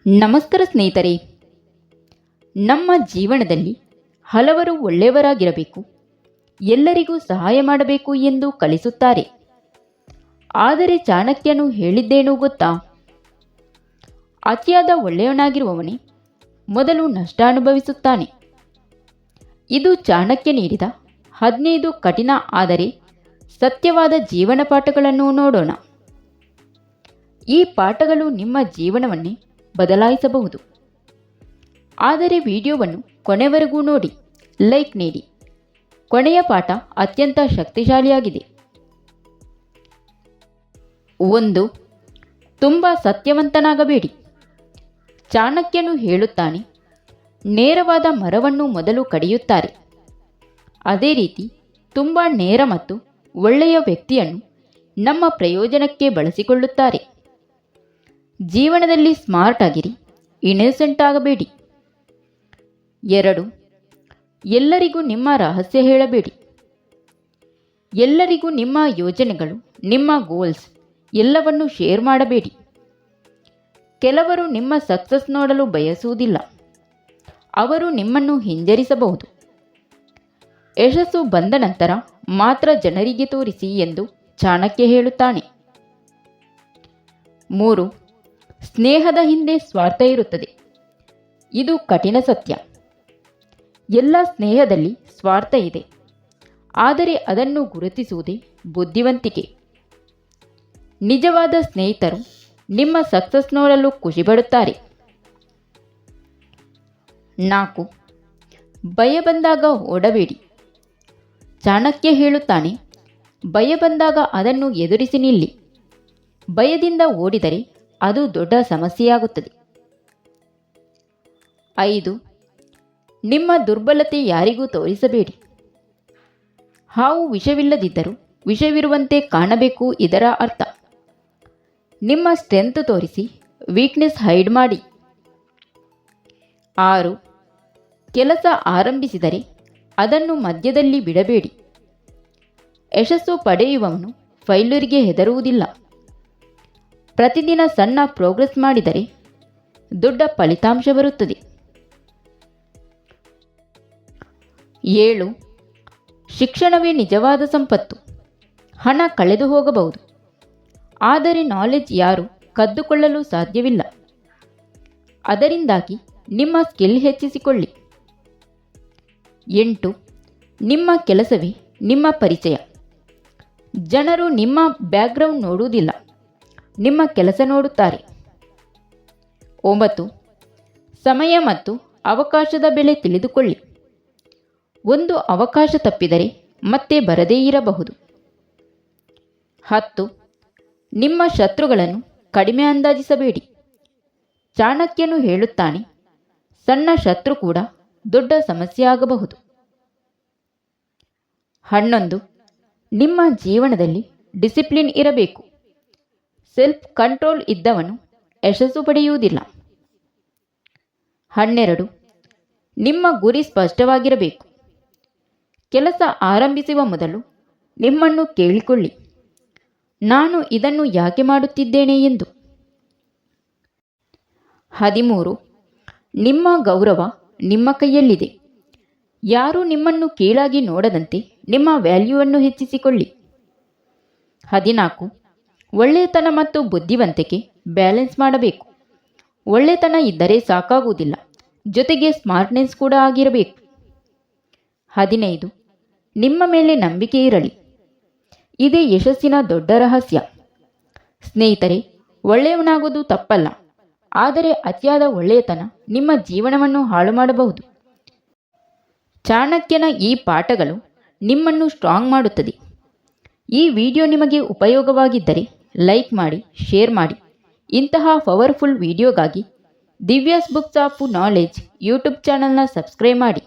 ನಮಸ್ಕಾರ ಸ್ನೇಹಿತರೆ. ನಮ್ಮ ಜೀವನದಲ್ಲಿ ಹಲವರು ಒಳ್ಳೆಯವರಾಗಿರಬೇಕು, ಎಲ್ಲರಿಗೂ ಸಹಾಯ ಮಾಡಬೇಕು ಎಂದು ಕಲಿಸುತ್ತಾರೆ. ಆದರೆ ಚಾಣಕ್ಯನು ಹೇಳಿದ್ದೇನು ಗೊತ್ತಾ? ಅತಿಯಾದ ಒಳ್ಳೆಯವನಾಗಿರುವವನೇ ಮೊದಲು ನಷ್ಟ ಅನುಭವಿಸುತ್ತಾನೆ. ಇದು ಚಾಣಕ್ಯ ನೀಡಿದ 15 ಕಠಿಣ ಆದರೆ ಸತ್ಯವಾದ ಜೀವನ ಪಾಠಗಳನ್ನು ನೋಡೋಣ. ಈ ಪಾಠಗಳು ನಿಮ್ಮ ಜೀವನವನ್ನೇ ಬದಲಾಯಿಸಬಹುದು. ಆದರೆ ವಿಡಿಯೋವನ್ನು ಕೊನೆವರೆಗೂ ನೋಡಿ, ಲೈಕ್ ನೀಡಿ. ಕೊನೆಯ ಪಾಠ ಅತ್ಯಂತ ಶಕ್ತಿಶಾಲಿಯಾಗಿದೆ. 1. ತುಂಬ ಸತ್ಯವಂತನಾಗಬೇಡಿ. ಚಾಣಕ್ಯನು ಹೇಳುತ್ತಾನೆ, ನೇರವಾದ ಮರವನ್ನು ಮೊದಲು ಕಡಿಯುತ್ತಾರೆ. ಅದೇ ರೀತಿ ತುಂಬ ನೇರ ಮತ್ತು ಒಳ್ಳೆಯ ವ್ಯಕ್ತಿಯನ್ನು ನಮ್ಮ ಪ್ರಯೋಜನಕ್ಕೆ ಬಳಸಿಕೊಳ್ಳುತ್ತಾರೆ. ಜೀವನದಲ್ಲಿ ಸ್ಮಾರ್ಟ್ ಆಗಿರಿ, ಇನ್ನೋಸೆಂಟ್ ಆಗಬೇಡಿ. 2. ಎಲ್ಲರಿಗೂ ನಿಮ್ಮ ರಹಸ್ಯ ಹೇಳಬೇಡಿ. ಎಲ್ಲರಿಗೂ ನಿಮ್ಮ ಯೋಜನೆಗಳು, ನಿಮ್ಮ ಗೋಲ್ಸ್ ಎಲ್ಲವನ್ನು ಶೇರ್ ಮಾಡಬೇಡಿ. ಕೆಲವರು ನಿಮ್ಮ ಸಕ್ಸಸ್ ನೋಡಲು ಬಯಸುವುದಿಲ್ಲ, ಅವರು ನಿಮ್ಮನ್ನು ಹಿಂಜರಿಸಬಹುದು. ಯಶಸ್ಸು ಬಂದ ನಂತರ ಮಾತ್ರ ಜನರಿಗೆ ತೋರಿಸಿ ಎಂದು ಚಾಣಕ್ಯ ಹೇಳುತ್ತಾನೆ. 3. ಸ್ನೇಹದ ಹಿಂದೆ ಸ್ವಾರ್ಥ ಇರುತ್ತದೆ. ಇದು ಕಠಿಣ ಸತ್ಯ. ಎಲ್ಲ ಸ್ನೇಹದಲ್ಲಿ ಸ್ವಾರ್ಥ ಇದೆ, ಆದರೆ ಅದನ್ನು ಗುರುತಿಸುವುದೇ ಬುದ್ಧಿವಂತಿಕೆ. ನಿಜವಾದ ಸ್ನೇಹಿತರು ನಿಮ್ಮ ಸಕ್ಸಸ್ ನೋಡಲು ಖುಷಿಪಡುತ್ತಾರೆ. 4. ಭಯ ಬಂದಾಗ ಓಡಬೇಡಿ. ಚಾಣಕ್ಯ ಹೇಳುತ್ತಾನೆ, ಭಯ ಬಂದಾಗ ಅದನ್ನು ಎದುರಿಸಿ ನಿಲ್ಲಿ. ಭಯದಿಂದ ಓಡಿದರೆ ಅದು ದೊಡ್ಡ ಸಮಸ್ಯೆಯಾಗುತ್ತದೆ. 5. ನಿಮ್ಮ ದುರ್ಬಲತೆ ಯಾರಿಗೂ ತೋರಿಸಬೇಡಿ. ಹಾವು ವಿಷವಿಲ್ಲದಿದ್ದರೂ ವಿಷವಿರುವಂತೆ ಕಾಣಬೇಕು, ಇದರ ಅರ್ಥ. ನಿಮ್ಮ ಸ್ಟ್ರೆಂತ್ ತೋರಿಸಿ, ವೀಕ್ನೆಸ್ ಹೈಡ್ ಮಾಡಿ. 6. ಕೆಲಸ ಆರಂಭಿಸಿದರೆ ಅದನ್ನು ಮಧ್ಯದಲ್ಲಿ ಬಿಡಬೇಡಿ. ಯಶಸ್ಸು ಪಡೆಯುವವನು ಫೈಲ್ಯೂರಿಗೆ ಹೆದರುವುದಿಲ್ಲ. ಪ್ರತಿದಿನ ಸಣ್ಣ ಪ್ರೋಗ್ರೆಸ್ ಮಾಡಿದರೆ ದೊಡ್ಡ ಫಲಿತಾಂಶ ಬರುತ್ತದೆ. 7. ಶಿಕ್ಷಣವೇ ನಿಜವಾದ ಸಂಪತ್ತು. ಹಣ ಕಳೆದು ಹೋಗಬಹುದು, ಆದರೆ ನಾಲೆಜ್ ಯಾರು ಕದ್ದುಕೊಳ್ಳಲು ಸಾಧ್ಯವಿಲ್ಲ. ಅದರಿಂದಾಗಿ ನಿಮ್ಮ ಸ್ಕಿಲ್ ಹೆಚ್ಚಿಸಿಕೊಳ್ಳಿ. 8. ನಿಮ್ಮ ಕೆಲಸವೇ ನಿಮ್ಮ ಪರಿಚಯ. ಜನರು ನಿಮ್ಮ ಬ್ಯಾಕ್ಗ್ರೌಂಡ್ ನೋಡುವುದಿಲ್ಲ, ನಿಮ್ಮ ಕೆಲಸ ನೋಡುತ್ತಾರೆ. 9. ಸಮಯ ಮತ್ತು ಅವಕಾಶದ ಬೆಲೆ ತಿಳಿದುಕೊಳ್ಳಿ. ಒಂದು ಅವಕಾಶ ತಪ್ಪಿದರೆ ಮತ್ತೆ ಬರದೇ ಇರಬಹುದು. 10. ನಿಮ್ಮ ಶತ್ರುಗಳನ್ನು ಕಡಿಮೆ ಅಂದಾಜಿಸಬೇಡಿ. ಚಾಣಕ್ಯನು ಹೇಳುತ್ತಾನೆ, ಸಣ್ಣ ಶತ್ರು ಕೂಡ ದೊಡ್ಡ ಸಮಸ್ಯೆ ಆಗಬಹುದು. 11. ನಿಮ್ಮ ಜೀವನದಲ್ಲಿ ಡಿಸಿಪ್ಲಿನ್ ಇರಬೇಕು. ಸೆಲ್ಫ್ ಕಂಟ್ರೋಲ್ ಇದ್ದವನು ಯಶಸ್ಸು ಪಡೆಯುವುದಿಲ್ಲ. 12. ನಿಮ್ಮ ಗುರಿ ಸ್ಪಷ್ಟವಾಗಿರಬೇಕು. ಕೆಲಸ ಆರಂಭಿಸುವ ಮೊದಲು ನಿಮ್ಮನ್ನು ಕೇಳಿಕೊಳ್ಳಿ, ನಾನು ಇದನ್ನು ಯಾಕೆ ಮಾಡುತ್ತಿದ್ದೇನೆ ಎಂದು. 13. ನಿಮ್ಮ ಗೌರವ ನಿಮ್ಮ ಕೈಯಲ್ಲಿದೆ. ಯಾರೂ ನಿಮ್ಮನ್ನು ಕೀಳಾಗಿ ನೋಡದಂತೆ ನಿಮ್ಮ ವ್ಯಾಲ್ಯೂವನ್ನು ಹೆಚ್ಚಿಸಿಕೊಳ್ಳಿ. 14. ಒಳ್ಳೆಯತನ ಮತ್ತು ಬುದ್ಧಿವಂತಿಕೆ ಬ್ಯಾಲೆನ್ಸ್ ಮಾಡಬೇಕು. ಒಳ್ಳೆತನ ಇದ್ದರೆ ಸಾಕಾಗುವುದಿಲ್ಲ, ಜೊತೆಗೆ ಸ್ಮಾರ್ಟ್ನೆಸ್ ಕೂಡ ಆಗಿರಬೇಕು. 15. ನಿಮ್ಮ ಮೇಲೆ ನಂಬಿಕೆ ಇರಲಿ. ಇದೇ ಯಶಸ್ಸಿನ ದೊಡ್ಡ ರಹಸ್ಯ. ಸ್ನೇಹಿತರೆ, ಒಳ್ಳೆಯವನಾಗುವುದು ತಪ್ಪಲ್ಲ, ಆದರೆ ಅತಿಯಾದ ಒಳ್ಳೆಯತನ ನಿಮ್ಮ ಜೀವನವನ್ನು ಹಾಳು ಮಾಡಬಹುದು. ಚಾಣಕ್ಯನ ಈ ಪಾಠಗಳು ನಿಮ್ಮನ್ನು ಸ್ಟ್ರಾಂಗ್ ಮಾಡುತ್ತದೆ. ಈ ವಿಡಿಯೋ ನಿಮಗೆ ಉಪಯೋಗವಾಗಿದ್ದರೆ ಲೈಕ್ ಮಾಡಿ, ಶೇರ್ ಮಾಡಿ. ಇಂತಹ ಪವರ್ಫುಲ್ ವಿಡಿಯೋಗಾಗಿ Divya's books of knowledge YouTube ಚಾನಲ್ನ ಸಬ್ಸ್ಕ್ರೈಬ್ ಮಾಡಿ.